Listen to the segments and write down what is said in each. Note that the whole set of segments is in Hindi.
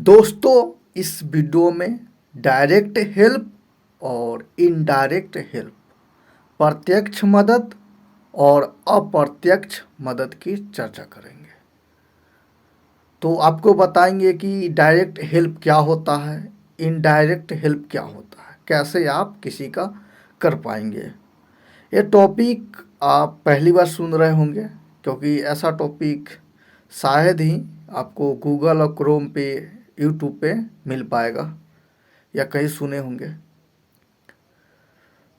दोस्तों, इस वीडियो में डायरेक्ट हेल्प और इनडायरेक्ट हेल्प, प्रत्यक्ष मदद और अप्रत्यक्ष मदद की चर्चा करेंगे। तो आपको बताएंगे कि डायरेक्ट हेल्प क्या होता है, इनडायरेक्ट हेल्प क्या होता है, कैसे आप किसी का कर पाएंगे। ये टॉपिक आप पहली बार सुन रहे होंगे, क्योंकि ऐसा टॉपिक शायद ही आपको गूगल और क्रोम पे, यूट्यूब पे मिल पाएगा या कहीं सुने होंगे।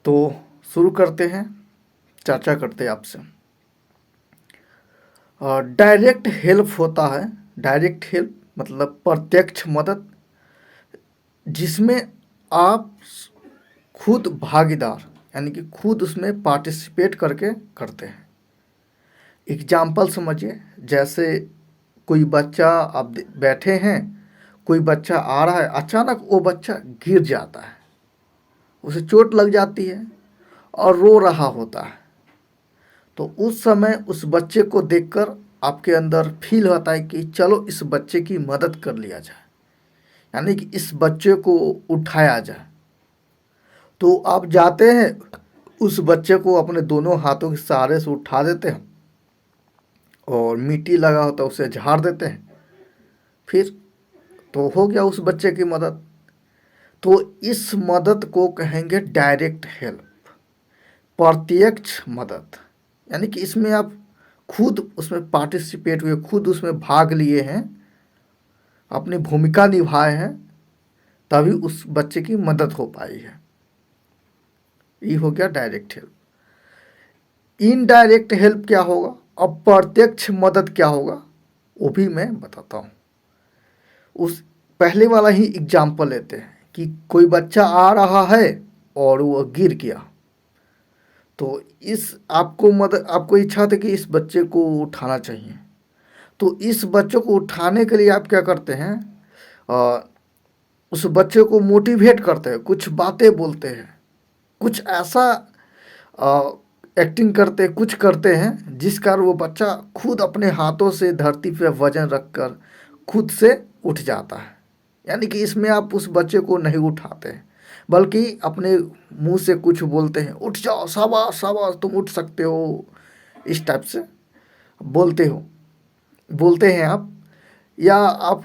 तो शुरू करते हैं, चर्चा करते हैं आपसे। डायरेक्ट हेल्प होता है, डायरेक्ट हेल्प मतलब प्रत्यक्ष मदद, जिसमें आप खुद भागीदार यानी कि खुद उसमें पार्टिसिपेट करके करते हैं। एग्जाम्पल समझिए, जैसे कोई बच्चा, आप बैठे हैं, कोई बच्चा आ रहा है, अचानक वो बच्चा गिर जाता है, उसे चोट लग जाती है और रो रहा होता है। तो उस समय उस बच्चे को देखकर आपके अंदर फील होता है कि चलो इस बच्चे की मदद कर लिया जाए, यानी कि इस बच्चे को उठाया जाए। तो आप जाते हैं, उस बच्चे को अपने दोनों हाथों के सहारे से उठा देते हैं और मिट्टी लगा होता है उसे झाड़ देते हैं। फिर तो हो गया उस बच्चे की मदद। तो इस मदद को कहेंगे डायरेक्ट हेल्प, प्रत्यक्ष मदद। यानी कि इसमें आप खुद उसमें पार्टिसिपेट हुए, खुद उसमें भाग लिए हैं, अपनी भूमिका निभाए हैं, तभी उस बच्चे की मदद हो पाई है। ये हो गया डायरेक्ट हेल्प। इनडायरेक्ट हेल्प क्या होगा, अप्रत्यक्ष मदद क्या होगा, वो भी मैं बताता हूँ। उस पहले वाला ही एग्जाम्पल लेते हैं कि कोई बच्चा आ रहा है और वो गिर गया। तो इस आपको इच्छा थी कि इस बच्चे को उठाना चाहिए। तो इस बच्चे को उठाने के लिए आप क्या करते हैं, उस बच्चे को मोटिवेट करते हैं, कुछ बातें बोलते हैं, कुछ ऐसा एक्टिंग करते, कुछ करते हैं जिस कारण वो बच्चा खुद अपने हाथों से धरती पे वजन रखकर खुद से उठ जाता है। यानी कि इसमें आप उस बच्चे को नहीं उठाते हैं, बल्कि अपने मुंह से कुछ बोलते हैं, उठ जाओ, शाबाश शाबाश, तुम उठ सकते हो, इस टाइप से बोलते हैं आप। या आप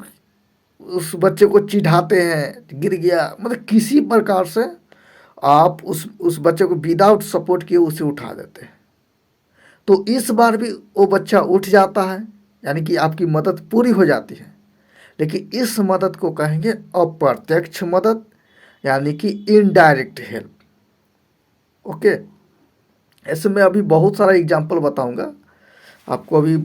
उस बच्चे को चिढ़ाते हैं, गिर गया, मतलब किसी प्रकार से आप उस बच्चे को विदाउट सपोर्ट किए उसे उठा देते हैं। तो इस बार भी वो बच्चा उठ जाता है, यानी कि आपकी मदद पूरी हो जाती है। लेकिन इस मदद को कहेंगे अप्रत्यक्ष मदद, यानी कि इनडायरेक्ट हेल्प। ओके, ऐसे में अभी बहुत सारा एग्जांपल बताऊंगा। आपको अभी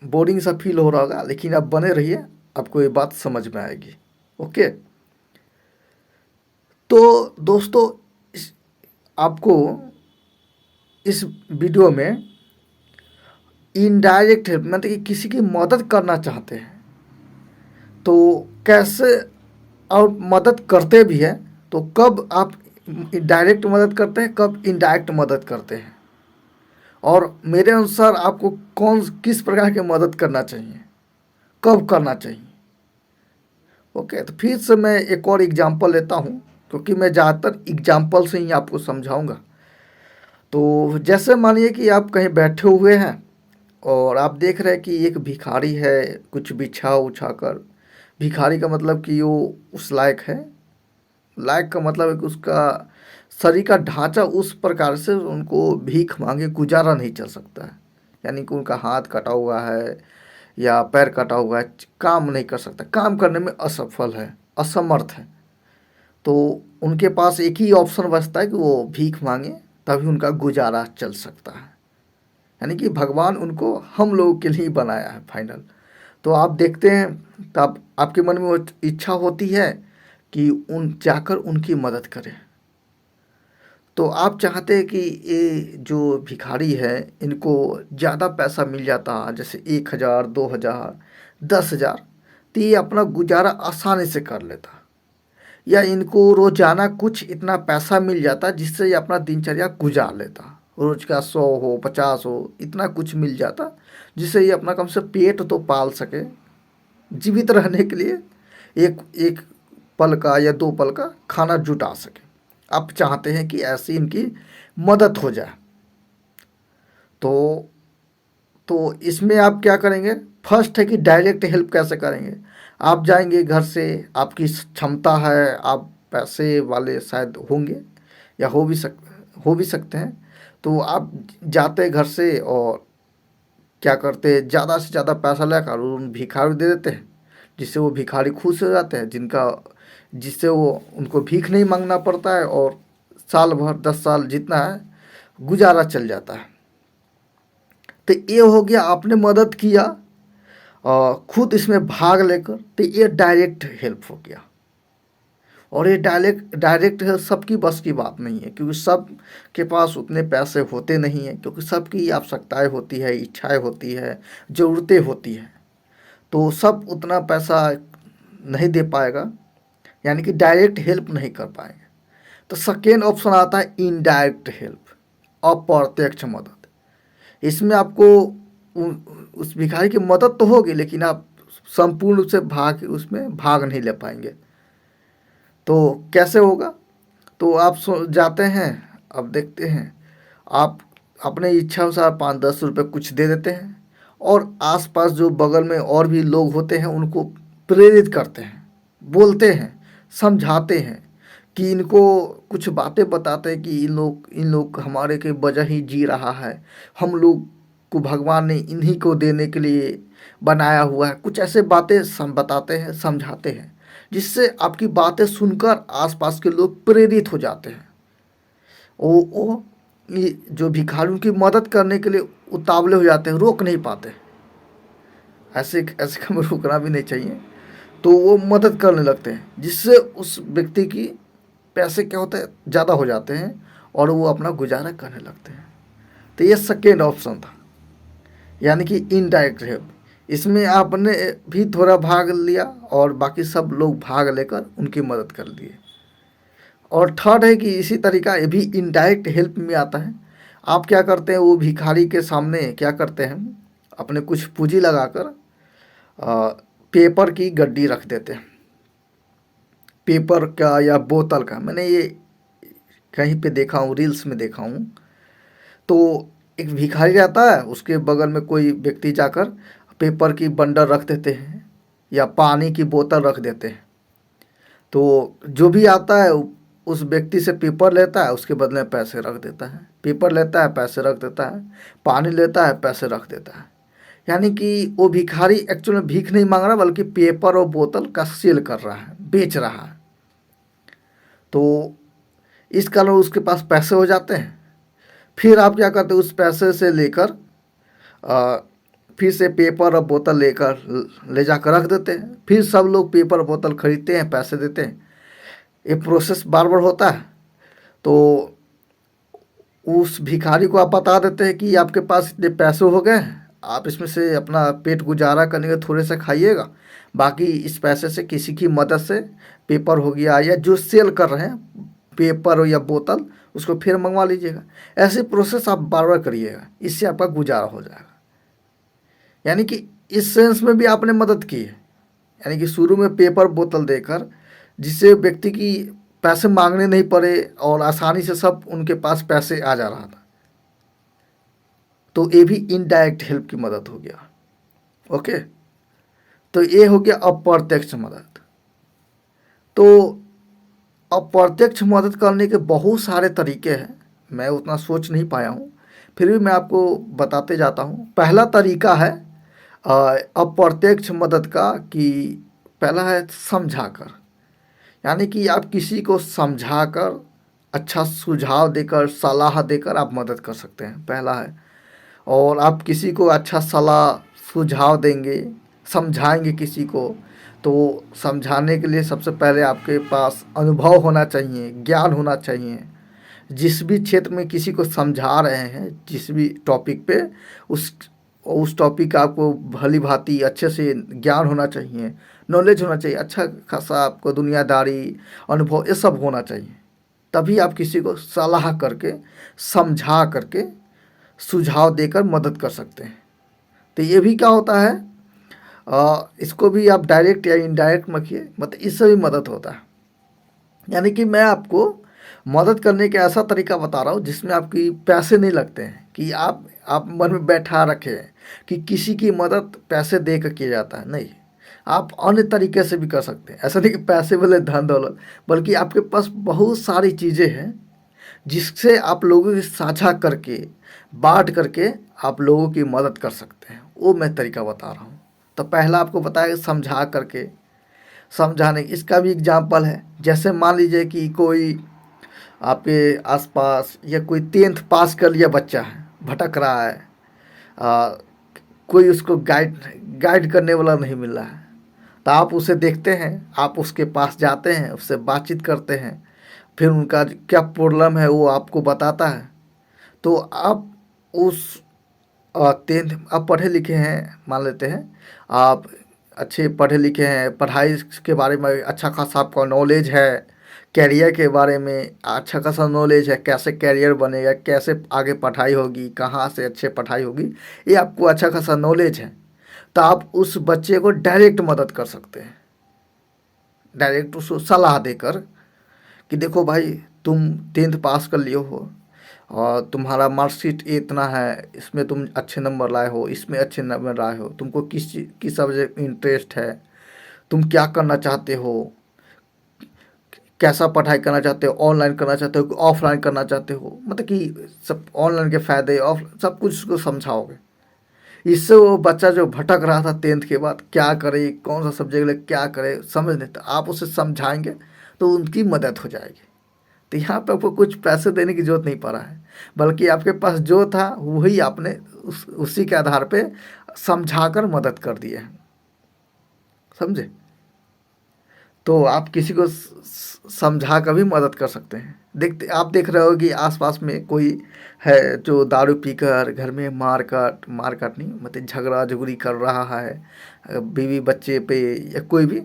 बोरिंग सा फील हो रहा होगा, लेकिन आप बने रहिए, आपको ये बात समझ में आएगी। ओके, तो दोस्तों, आपको इस वीडियो में इनडायरेक्ट हेल्प मतलब कि किसी की मदद करना चाहते हैं तो कैसे, और मदद करते भी हैं तो कब आप डायरेक्ट मदद करते हैं, कब इनडायरेक्ट मदद करते हैं, और मेरे अनुसार आपको किस प्रकार की मदद करना चाहिए, कब करना चाहिए। ओके, तो फिर से मैं एक और एग्जांपल लेता हूँ, क्योंकि मैं ज़्यादातर एग्जांपल से ही आपको समझाऊंगा। तो जैसे मानिए कि आप कहीं बैठे हुए हैं और आप देख रहे हैं कि एक भिखारी है, कुछ बिछा उछा कर। भिखारी का मतलब कि वो उस लायक है, लायक का मतलब है कि उसका शरीर का ढांचा उस प्रकार से उनको भीख मांगे गुजारा नहीं चल सकता है। यानी कि उनका हाथ कटा हुआ है या पैर कटा हुआ है, काम नहीं कर सकता, काम करने में असफल है, असमर्थ है। तो उनके पास एक ही ऑप्शन बचता है कि वो भीख मांगे, तभी उनका गुजारा चल सकता है। यानी कि भगवान उनको हम लोगों के लिए बनाया है फाइनल। तो आप देखते हैं, तब आपके मन में वो इच्छा होती है कि जाकर उनकी मदद करें। तो आप चाहते हैं कि ये जो भिखारी है, इनको ज़्यादा पैसा मिल जाता, जैसे 1,000, 2,000, 10,000, तो ये अपना गुजारा आसानी से कर लेता। या इनको रोजाना कुछ इतना पैसा मिल जाता जिससे ये अपना दिनचर्या गुजार लेता, रोज का 100 हो, 50 हो, इतना कुछ मिल जाता जिससे ये अपना कम से पेट तो पाल सके, जीवित रहने के लिए एक एक पल का या 2 पल का खाना जुटा सके। आप चाहते हैं कि ऐसी इनकी मदद हो जाए। तो तो इसमें आप क्या करेंगे, फर्स्ट है कि डायरेक्ट हेल्प कैसे करेंगे। आप जाएंगे घर से, आपकी क्षमता है, आप पैसे वाले शायद होंगे या हो भी सकते हैं। तो आप जाते हैं घर से और क्या करते हैं, ज़्यादा से ज़्यादा पैसा लेकर उन भिखारी दे देते हैं, जिससे वो भिखारी खुश हो जाते हैं, जिससे वो उनको भीख नहीं मांगना पड़ता है और साल भर 10 साल जितना है गुजारा चल जाता है। तो ये हो गया, आपने मदद किया और खुद इसमें भाग लेकर, तो ये डायरेक्ट हेल्प हो गया। और ये डायरेक्ट हेल्प सबकी बस की बात नहीं है, क्योंकि सब के पास उतने पैसे होते नहीं हैं, क्योंकि सबकी आवश्यकताएं होती है, इच्छाएं होती है, ज़रूरतें होती है। तो सब उतना पैसा नहीं दे पाएगा, यानी कि डायरेक्ट हेल्प नहीं कर पाएंगे। तो सेकेंड ऑप्शन आता है इनडायरेक्ट हेल्प, अप्रत्यक्ष मदद। इसमें आपको उस भिखारी की मदद तो होगी, लेकिन आप संपूर्ण रूप से उसमें भाग नहीं ले पाएंगे। तो कैसे होगा, तो आप जाते हैं, अब देखते हैं, आप अपने इच्छा अनुसार 5-10 रुपये कुछ दे देते हैं और आसपास जो बगल में और भी लोग होते हैं उनको प्रेरित करते हैं, बोलते हैं, समझाते हैं, कि इनको कुछ बातें बताते हैं कि इन लोग हमारे के वजह ही जी रहा है, हम लोग को भगवान ने इन्हीं को देने के लिए बनाया हुआ है। कुछ ऐसे बातें बताते हैं, समझाते हैं, जिससे आपकी बातें सुनकर आसपास के लोग प्रेरित हो जाते हैं। वो ये जो भिखारियों की मदद करने के लिए उतावले हो जाते हैं, रोक नहीं पाते। ऐसे ऐसे कम रुकना भी नहीं चाहिए। तो वो मदद करने लगते हैं, जिससे उस व्यक्ति की पैसे क्या होते हैं, ज़्यादा हो जाते हैं और वो अपना गुजारा करने लगते हैं। तो ये सेकेंड ऑप्शन था, यानी कि इनडायरेक्ट हेल्प। इसमें आपने भी थोड़ा भाग लिया और बाकी सब लोग भाग लेकर उनकी मदद कर दिए। और थर्ड है कि इसी तरीका ये भी इनडायरेक्ट हेल्प में आता है। आप क्या करते हैं, वो भिखारी के सामने क्या करते हैं, अपने कुछ पूंजी लगाकर पेपर की गड्डी रख देते हैं, पेपर का या बोतल का। मैंने ये कहीं पे देखा हूँ, रील्स में देखा हूँ। तो एक भिखारी रहता है, उसके बगल में कोई व्यक्ति जाकर पेपर की बंडल रख देते हैं या पानी की बोतल रख देते हैं। तो जो भी आता है उस व्यक्ति से पेपर लेता है, उसके बदले में पैसे रख देता है, पेपर लेता है, पैसे रख देता है, पानी लेता है, पैसे रख देता है। यानी कि वो भिखारी एक्चुअली भीख नहीं मांग रहा, बल्कि पेपर और बोतल का सेल कर रहा है, बेच रहा है। तो इस कारण उसके पास पैसे हो जाते हैं। फिर आप क्या करते हैं, उस पैसे से लेकर फिर से पेपर और बोतल लेकर ले जाकर रख देते हैं। फिर सब लोग पेपर और बोतल खरीदते हैं, पैसे देते हैं। ये प्रोसेस बार बार होता है। तो उस भिखारी को आप बता देते हैं कि आपके पास इतने पैसे हो गए, आप इसमें से अपना पेट गुजारा करने के थोड़े से खाइएगा, बाकी इस पैसे से किसी की मदद से पेपर हो गया या जो सेल कर रहे हैं पेपर या बोतल, उसको फिर मंगवा लीजिएगा। ऐसे प्रोसेस आप बार बार करिएगा, इससे आपका गुजारा हो जाएगा। यानी कि इस सेंस में भी आपने मदद की है, यानी कि शुरू में पेपर बोतल देकर, जिससे व्यक्ति की पैसे मांगने नहीं पड़े और आसानी से सब उनके पास पैसे आ जा रहा था। तो ये भी इनडायरेक्ट हेल्प की मदद हो गया। ओके, तो ये हो गया अप्रत्यक्ष मदद। तो अप्रत्यक्ष मदद करने के बहुत सारे तरीके हैं, मैं उतना सोच नहीं पाया हूँ, फिर भी मैं आपको बताते जाता हूँ। पहला तरीका है अप्रत्यक्ष मदद का, कि पहला है समझाकर, यानी कि आप किसी को समझाकर, अच्छा सुझाव देकर, सलाह देकर आप मदद कर सकते हैं, पहला है। और आप किसी को अच्छा सलाह सुझाव देंगे, समझाएंगे किसी को, तो समझाने के लिए सबसे पहले आपके पास अनुभव होना चाहिए, ज्ञान होना चाहिए। जिस भी क्षेत्र में किसी को समझा रहे हैं, जिस भी टॉपिक पे, उस टॉपिक का आपको भली भांति अच्छे से ज्ञान होना चाहिए, नॉलेज होना चाहिए, अच्छा खासा आपको दुनियादारी अनुभव ये सब होना चाहिए। तभी आप किसी को सलाह करके, समझा करके, सुझाव देकर मदद कर सकते हैं। तो ये भी क्या होता है, इसको भी आप डायरेक्ट या इनडायरेक्ट मखिए, मतलब इससे भी मदद होता है। यानी कि मैं आपको मदद करने का ऐसा तरीका बता रहा हूँ जिसमें आपकी पैसे नहीं लगते हैं, कि आप मन में बैठा रखे कि किसी की मदद पैसे दे कर किया जाता है, नहीं। आप अन्य तरीके से भी कर सकते हैं। ऐसा नहीं कि पैसे बोले धन दौलत, बल्कि आपके पास बहुत सारी चीज़ें हैं जिससे आप लोगों के साझा करके, बांट करके आप लोगों की मदद कर सकते हैं। वो मैं तरीका बता रहा हूँ। तो पहला आपको बताया समझा करके, समझाने इसका भी एग्जाम्पल है। जैसे मान लीजिए कि कोई आपके आसपास या कोई 10th पास कर लिया बच्चा है, भटक रहा है, आ, कोई उसको गाइड गाइड करने वाला नहीं मिल रहा है, तो आप उसे देखते हैं, आप उसके पास जाते हैं, उससे बातचीत करते हैं, फिर उनका क्या प्रॉब्लम है वो आपको बताता है। तो आप उस 10th आप पढ़े लिखे हैं मान लेते हैं, आप अच्छे पढ़े लिखे हैं, पढ़ाई के बारे में अच्छा खासा आपका नॉलेज है, कैरियर के बारे में अच्छा खासा नॉलेज है, कैसे कैरियर बनेगा, कैसे आगे पढ़ाई होगी, कहाँ से अच्छे पढ़ाई होगी, ये आपको अच्छा खासा नॉलेज है। तो आप उस बच्चे को डायरेक्ट मदद कर सकते हैं, डायरेक्ट उसको सलाह देकर कि देखो भाई, तुम 10th पास कर लिए हो और तुम्हारा मार्कशीट इतना है, इसमें तुम अच्छे नंबर लाए हो, इसमें अच्छे नंबर लाए हो, तुमको किस सब्जेक्ट में इंटरेस्ट है, तुम क्या करना चाहते हो, कैसा पढ़ाई करना चाहते हो, ऑनलाइन करना चाहते हो कि ऑफलाइन करना चाहते हो, मतलब कि सब ऑनलाइन के फ़ायदे ऑफ सब कुछ उसको समझाओगे। इससे वो बच्चा जो भटक रहा था 10th के बाद क्या करे, कौन सा सब्जेक्ट ले, क्या करे समझ नहीं, तो आप उसे समझाएंगे तो उनकी मदद हो जाएगी। तो यहाँ पे आपको कुछ पैसे देने की जरूरत नहीं पड़ा है, बल्कि आपके पास जो था वही आपने उसी के आधार पे समझाकर मदद कर दिए हैं, समझे। तो आप किसी को समझा कर भी मदद कर सकते हैं। देखते आप देख रहे हो कि आसपास में कोई है जो दारू पीकर घर में मारकाट नहीं, मतलब झगड़ा झुगड़ी कर रहा है बीवी बच्चे पे, या कोई भी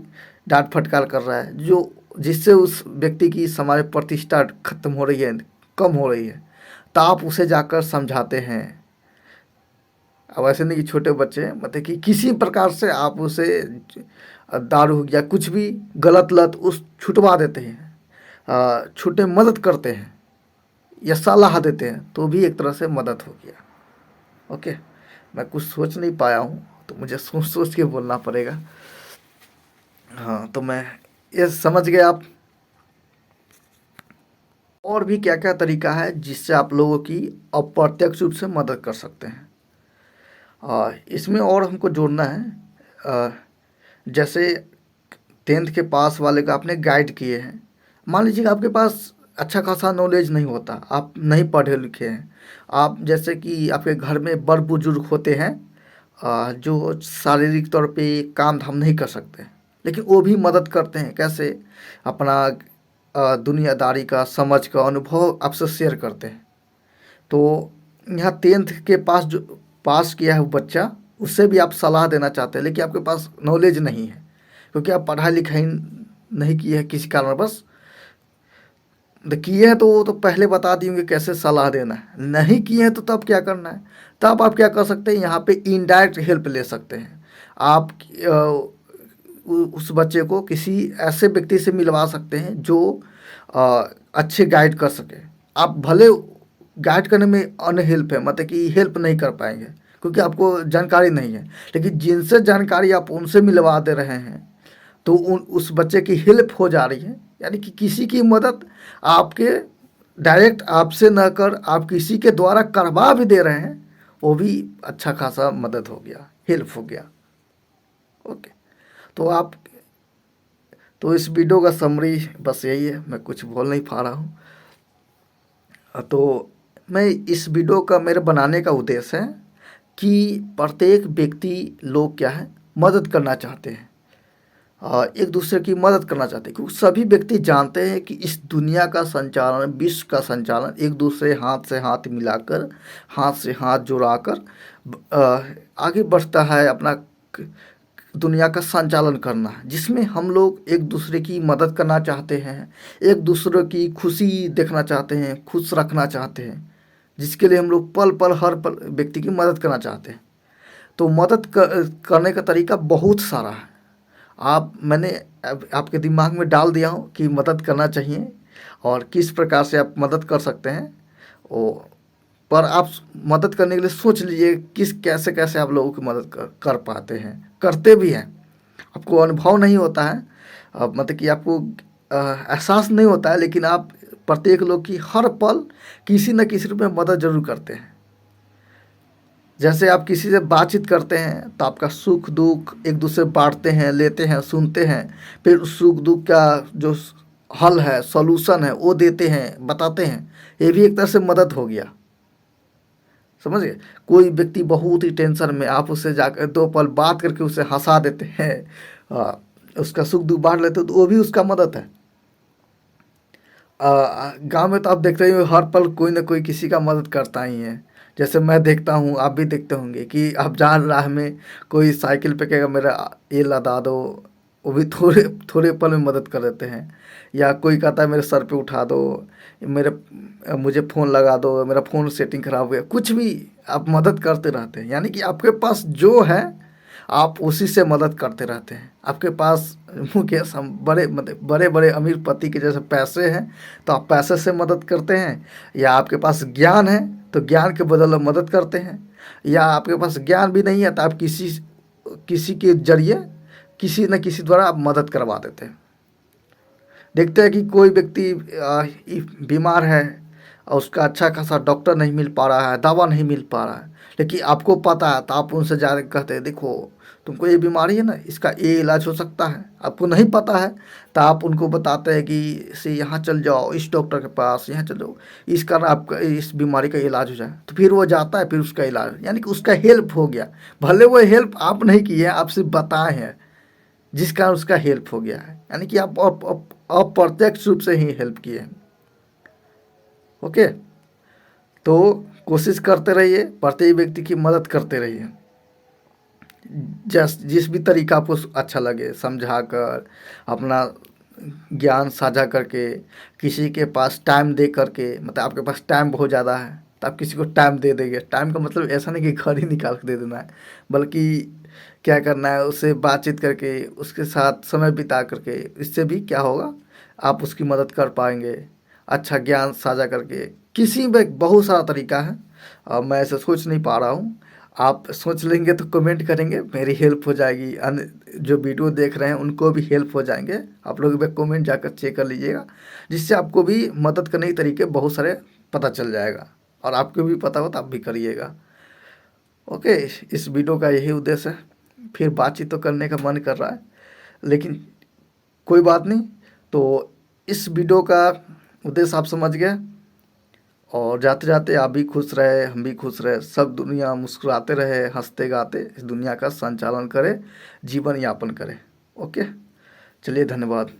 डांट फटकार कर रहा है, जो जिससे उस व्यक्ति की समाज में प्रतिष्ठा खत्म हो रही है, कम हो रही है, तो आप उसे जाकर समझाते हैं। अब ऐसे नहीं कि छोटे बच्चे, मतलब कि किसी प्रकार से आप उसे दारू हो गया कुछ भी गलत लत उस छुटवा देते हैं, छूटे मदद करते हैं या सलाह देते हैं, तो भी एक तरह से मदद हो गया। ओके, मैं कुछ सोच नहीं पाया हूँ तो मुझे सोच सोच के बोलना पड़ेगा। हाँ, तो मैं ये समझ गए आप। और भी क्या क्या तरीका है जिससे आप लोगों की अप्रत्यक्ष रूप से मदद कर सकते हैं। इसमें और हमको जोड़ना है, जैसे 10th के पास वाले का आपने गाइड किए हैं, मान लीजिए आपके पास अच्छा खासा नॉलेज नहीं होता, आप नहीं पढ़े लिखे हैं, आप जैसे कि आपके घर में बड़ बुजुर्ग होते हैं जो शारीरिक तौर पे काम धाम नहीं कर सकते, लेकिन वो भी मदद करते हैं। कैसे? अपना दुनियादारी का समझ का अनुभव आपसे शेयर करते हैं। तो यहाँ 10th के पास जो पास किया है वो बच्चा, उससे भी आप सलाह देना चाहते हैं, लेकिन आपके पास नॉलेज नहीं है क्योंकि आप पढ़ाई लिखाई नहीं किए हैं किसी कारणवश। किए हैं तो वो तो पहले बता दिएंगे कैसे सलाह देना है, नहीं किए हैं तो तब क्या करना है। तब आप क्या कर सकते हैं, यहाँ पे इनडायरेक्ट हेल्प ले सकते हैं। आप उस बच्चे को किसी ऐसे व्यक्ति से मिलवा सकते हैं जो अच्छे गाइड कर सके। आप भले गाइड करने में अनहेल्प है, मतलब कि हेल्प नहीं कर पाएंगे क्योंकि आपको जानकारी नहीं है, लेकिन जिनसे जानकारी आप उनसे मिलवा दे रहे हैं तो उस बच्चे की हेल्प हो जा रही है। यानी कि किसी की मदद आपके डायरेक्ट आपसे न कर आप किसी के द्वारा करवा भी दे रहे हैं, वो भी अच्छा खासा मदद हो गया, हेल्प हो गया। ओके, तो आप तो इस वीडियो का समरी बस यही है, मैं कुछ बोल नहीं पा रहा हूँ। तो मैं इस वीडियो का मेरे बनाने का उद्देश्य है कि प्रत्येक व्यक्ति लोग क्या है, मदद करना चाहते हैं, एक दूसरे की मदद करना चाहते हैं, क्योंकि सभी व्यक्ति जानते हैं कि इस दुनिया का संचालन, विश्व का संचालन एक दूसरे हाथ से हाथ मिलाकर, हाथ से हाथ जुड़ाकर आगे बढ़ता है। अपना दुनिया का संचालन करना है, जिसमें हम लोग एक दूसरे की मदद करना चाहते हैं, एक दूसरे की खुशी देखना चाहते हैं, खुश रखना चाहते हैं, जिसके लिए हम लोग पल पल हर पल व्यक्ति की मदद करना चाहते हैं। तो मदद करने का तरीका बहुत सारा है। मैंने आपके दिमाग में डाल दिया हूँ कि मदद करना चाहिए और किस प्रकार से आप मदद कर सकते हैं। ओ पर आप मदद करने के लिए सोच लीजिए कैसे कैसे आप लोगों की मदद कर पाते हैं, करते भी हैं। आपको अनुभव नहीं होता है, मतलब कि आपको एहसास नहीं होता है, लेकिन आप प्रत्येक लोग की हर पल किसी न किसी रूप में मदद जरूर करते हैं। जैसे आप किसी से बातचीत करते हैं तो आपका सुख दुख एक दूसरे बांटते हैं, लेते हैं, सुनते हैं, फिर उस सुख दुख का जो हल है, सॉल्यूशन है, वो देते हैं, बताते हैं। ये भी एक तरह से मदद हो गया, समझ गए। कोई व्यक्ति बहुत ही टेंशन में, आप उससे जाकर 2 पल बात करके उसे हंसा देते हैं, उसका सुख दुख बांट लेते हो, तो वो भी उसका मदद है। गांव में तो आप देखते ही हो, हर पल कोई ना कोई किसी का मदद करता ही है। जैसे मैं देखता हूँ, आप भी देखते होंगे कि आप जा राह में कोई साइकिल पे कहेगा मेरा ये लदा दो, वो भी थोड़े थोड़े पल में मदद कर देते हैं। या कोई कहता है मेरे सर पे उठा दो, मुझे फ़ोन लगा दो, मेरा फ़ोन सेटिंग खराब हो गया, कुछ भी आप मदद करते रहते हैं। यानी कि आपके पास जो है आप उसी से मदद करते रहते हैं। आपके पास मुकेश हम बड़े मतलब बड़े बड़े अमीर पति के जैसे पैसे हैं तो आप पैसे से मदद करते हैं, या आपके पास ज्ञान है तो ज्ञान के बदले मदद करते हैं, या आपके पास ज्ञान भी नहीं है तो आप किसी किसी के जरिए किसी न किसी द्वारा आप मदद करवा देते हैं। देखते हैं कि कोई व्यक्ति बीमार है और उसका अच्छा खासा डॉक्टर नहीं मिल पा रहा है, दवा नहीं मिल पा रहा है, लेकिन आपको पता है तो आप उनसे जा कहते हैं देखो तुमको ये बीमारी है ना, इसका ये इलाज हो सकता है। आपको नहीं पता है तो आप उनको बताते हैं कि से यहाँ चल जाओ, इस डॉक्टर के पास यहाँ चल जाओ, इस कारण आपका इस बीमारी का इलाज हो जाए। तो फिर वो जाता है, फिर उसका इलाज, यानी कि उसका हेल्प हो गया। भले वो हेल्प आप नहीं किए, आप सिर्फ बताए हैं, जिस कारण उसका हेल्प हो गया है। यानी कि आप अप्रत्यक्ष रूप से ही हेल्प किए हैं। ओके, तो कोशिश करते रहिए, प्रत्येक व्यक्ति की मदद करते रहिए, जिस भी तरीका आपको अच्छा लगे, समझा कर, अपना ज्ञान साझा करके, किसी के पास टाइम दे करके। मतलब आपके पास टाइम बहुत ज़्यादा है तो आप किसी को टाइम दे देंगे। टाइम का मतलब ऐसा नहीं कि घर ही निकाल के दे देना है, बल्कि क्या करना है, उससे बातचीत करके, उसके साथ समय बिता करके। इससे भी क्या होगा, आप उसकी मदद कर पाएंगे। अच्छा ज्ञान साझा करके, किसी में बहुत सारा तरीका है, मैं ऐसे सोच नहीं पा रहा हूँ। आप सोच लेंगे तो कमेंट करेंगे, मेरी हेल्प हो जाएगी, अन्य जो वीडियो देख रहे हैं उनको भी हेल्प हो जाएंगे। आप लोग भी कमेंट जाकर चेक कर लीजिएगा, जिससे आपको भी मदद करने के तरीके बहुत सारे पता चल जाएगा, और आपको भी पता हो तो आप भी करिएगा। ओके, इस वीडियो का यही उद्देश्य है। फिर बातचीत तो करने का मन कर रहा है, लेकिन कोई बात नहीं। तो इस वीडियो का उद्देश्य आप समझ गए, और जाते जाते आप भी खुश रहे, हम भी खुश रहे, सब दुनिया मुस्कुराते रहे, हंसते गाते इस दुनिया का संचालन करे, जीवन यापन करे। ओके, चलिए, धन्यवाद।